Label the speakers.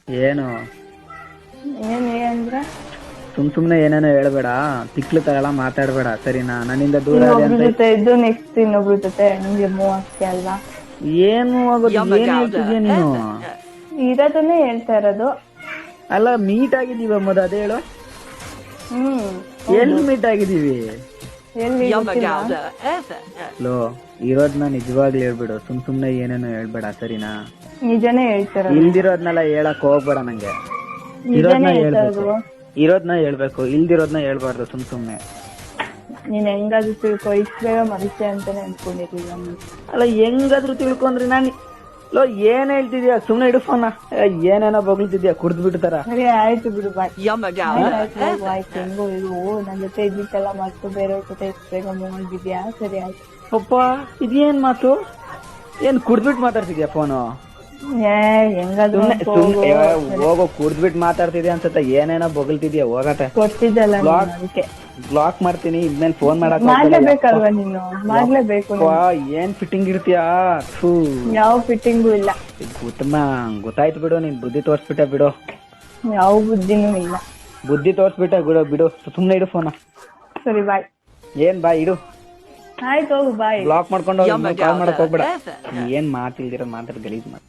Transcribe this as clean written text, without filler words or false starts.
Speaker 1: ಏನು
Speaker 2: ಅಂದ್ರೆ
Speaker 1: ಸುಮ್ನೆ ಏನೇನೋ ಹೇಳ್ಬೇಡ, ತಿಕ್ಲು ತರ ಮಾತಾಡ್ಬೇಡ ಸರಿನಾ? ನನ್ನಿಂದ ದೂರ
Speaker 2: ಇನ್ನೊಬ್ರ ಜೊತೆ ಇದ್ದು ನೆಕ್ಸ್ಟ್ ಇನ್ನೊಬ್ರ ಜೊತೆ ನಿಮ್ಗೆ ಮೂವ್ ಆಗ್ತೀಯ ಅಲ್ವಾ?
Speaker 1: ಏನು ಆಗೋದು? ಏನ್ ಹೇಳ್ತಿದ್ಯಾ ನೀನು?
Speaker 2: ಇರೋದನ್ನೇ ಹೇಳ್ತಾ ಇರೋದು.
Speaker 1: ಅಲ್ಲ ಮೀಟ್ ಆಗಿದೀವಿ ಮೊದ ಅದೇ ಹೇಳು. ಎಲ್ಲಿ ಮೀಟ್ ಆಗಿದೀವಿ?
Speaker 2: ಎಲ್ಲಿ
Speaker 1: ಲೋ ಇರೋದ್ನ ನಿಜವಾಗ್ಲೂ ಹೇಳ್ಬಿಡು, ಸುಮ್ನೆ ಏನೇನೋ ಹೇಳ್ಬೇಡ ಸರಿನಾ?
Speaker 2: ನಿಜನೇ ಹೇಳ್ತಾರ.
Speaker 1: ಇಲ್ದಿರೋದ್ನೆಲ್ಲ ಹೇಳಕ್ ಹೋಗ್ಬೇಡ ನಂಗೆ. ಇರೋದ್ನ ಹೇಳ್ಬೇಕು, ಇಲ್ದಿರೋದ್ನ ಹೇಳ್ಬಾರ್ದು ಸುಮ್ನೆ.
Speaker 2: ನೀನ್ ಹೆಂಗಾದ್ರೂ ತಿಳ್ಕೊ, ಇಷ್ಟ ಬೇಗ ಮರಿತೆ ಅಂತಾನೆ ಅನ್ಕೊಂಡಿರ್ಲಿಲ್ಲ.
Speaker 1: ಅಲ್ಲ ಹೆಂಗಾದ್ರೂ ತಿಳ್ಕೊಂಡ್ರಿ ನಾನು. ಲೋ ಏನ್ ಹೇಳ್ತಿದ್ಯಾ? ಸುಮ್ನೆ ಇಡು ಫೋನ. ಏನೇನೋ ಬಗ್ಲ್ತಿದ್ಯಾ ಕುಡ್ದು ಬಿಡ್ತಾರ.
Speaker 2: ಸರಿ ಆಯ್ತು ಬಿಡು, ಬಾಯ್. ಆಯ್ತು ಹೆಂಗೋ ಇದು ನನ್ ಜೊತೆ ಇದ್ದಿದ್ದೆಲ್ಲ ಮತ್ತು ಬೇರೆಯವ್ರ ಜೊತೆ ಇಷ್ಟ ಬೇಗ ಮೂವ್ ಆಗಿದ್ಯಾ? ಸರಿ ಆಯ್ತು.
Speaker 1: ಅಪ್ಪ ಇದೇನ್ ಮಾತು? ಏನ್ ಕುಡ್ದ್ಬಿಟ್ಟು ಮಾತಾಡ್ತಿದ್ಯಾ ಫೋನು?
Speaker 2: ಹೆಂಗಾದ್ರೂ
Speaker 1: ಹೋಗೋ ಕುಡ್ದ್ಬಿಟ್ಟು ಮಾತಾಡ್ತಿದ್ಯಾ ಅನ್ಸತ್ತ. ಏನೇನೋ ಬೊಗಳ್ತಿದ್ಯಾ, ಹೋಗತ್ತೆ.
Speaker 2: ಕೊಡ್ತಿದ್ದಲ್ಲ
Speaker 1: ಬ್ಲಾಕ್ ಮಾಡ್ತೀನಿ, ಇದ್ಮೇಲೆ ಫೋನ್
Speaker 2: ಮಾಡ್ಲೇಬೇಕಲ್ವಾ ನೀನು? ಮಾಡ್ಲೇಬೇಕು.
Speaker 1: ಏನ್ ಫಿಟ್ಟಿಂಗ್ ಇರ್ತೀಯಾ?
Speaker 2: ಯಾವ ಫಿಟ್ಟಿಂಗು ಇಲ್ಲ.
Speaker 1: ಗೊತ್ತಾಯ್ತು ಬಿಡು, ನೀನ್ ಬುದ್ಧಿ ತೋರ್ಸ್ಬಿಟ್ಟೆ ಬಿಡು.
Speaker 2: ಯಾವ ಬುದ್ಧಿನೂ ಇಲ್ಲ.
Speaker 1: ಬುದ್ಧಿ ತೋರ್ಸ್ಬಿಟ್ಟೆ ಬಿಡು. ಸುಮ್ನೆ ಇಡು ಫೋನ.
Speaker 2: ಸರಿ ಬಾಯ್.
Speaker 1: ಏನ್ ಬಾಯ್ ಇಡು.
Speaker 2: ಆಯ್ತು ಹೋಗು ಬಾಯ್.
Speaker 1: ಬ್ಲಾಕ್ ಮಾಡ್ಕೊಂಡು ಕಾಲ್ ಮಾಡಕ್ ಹೋಗ್ಬೇಡ. ಏನ್ ಮಾತಿಲ್ದಿರೋ ಮಾತಾಡ್ ಗಲೀಜ್ ಮಾತು.